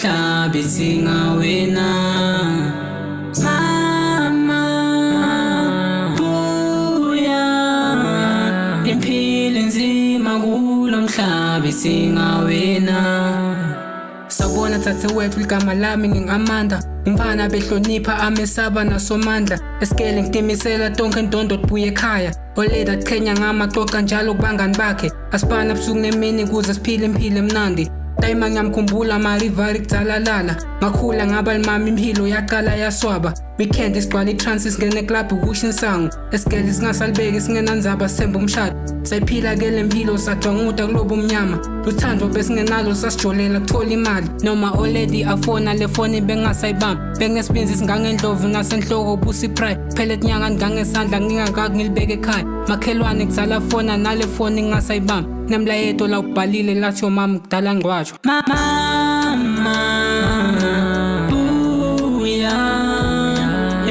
lomhlaba singawina. Mama buya impilo nzima kulo mhlaba singawina. Sawubona Dzadzewethu, igama lami ngingamanda. Umfana behlonipha amesaba nasomandla. Esikele ngitimisela tonke ndondo buye ekhaya. Oleda qhenya ngamaxoxa njalo kubangani bakhe. Asibana busuku nemini kuze siphile impilo emnandi. Tayima ngiyamkhumbula amarivari kudzalalala. Ngakhula ngaba limami impilo yaqala yaswaba. Weekend sigcwala i-trance singene club ukusho insango. Esikele singasalibeki singenandzaba semba umshado. Sayiphila ke le mpilo sadwanguta kulobo umnyama. Luthando besingenalo sasijolela kuthola imali. Noma already afona le phone bengasayibamba. Bengesibinzi singangendlovu nasenhloko busi pray. Phela inyanga ngangesandla ngingakaki ngilibeke ekhaya. Makhelwane kudzala fona nale phone ngingasayibamba. Nemlayeto la ukubhalile lathi mama kudala ngqwatsho. Mama buya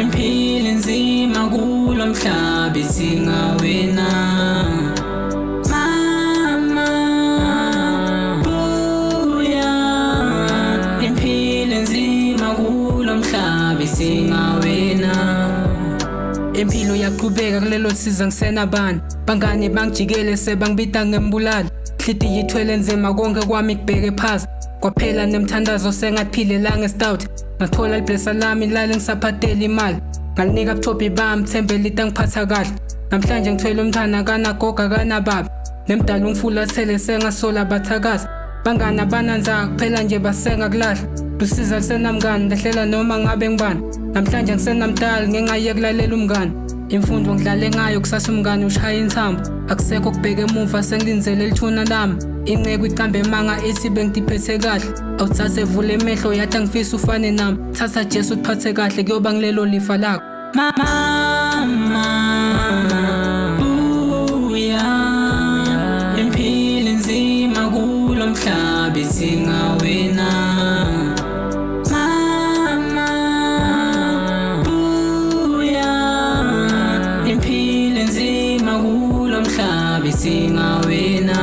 impilo nzima kulo mhlaba singawina. Mama buya impilo nzima kulo mhlaba singawina. Impilo yaqhubeka kulelo siza ngisenabani. Bangane bangijikele sebangibita ngembulali. Hlithi yithwele nzima konke kwami kubheke phasi. Kwaphela nemthandazo sengaphile ngestout. Ngathola iblessa lami lale ngisaphathela imali. Ngalinika buthophi bami thembele itangiphatha kahle. Namhlanje ngithwele umntana kanagoga kanababa. Nemdala ungifulathele sengasola bathakaza. Bangana bananza kuphela nje basenga kulahla. Lusiza lisenamngani ndahlela noma ngabe ngibani. Namhlanje ngisenamdala ngingayekulalela umngani. Imfundo ngidlale ngayo kusasa umngani ushaya inthambo. Akusekho kubheka emuva sengilindizele lithuna lami. Inceku iqambe emanga ethi bengitiphethe kahle. Awuthathe vule emehlo yathi angifisa ufane nami. Thatha Jesu utiphathe kahle kuyoba ngilelo lifa lakho. Mama buya impilo nzima kulo mhlaba singawina. Impilo nzima kulo mhlaba singawina.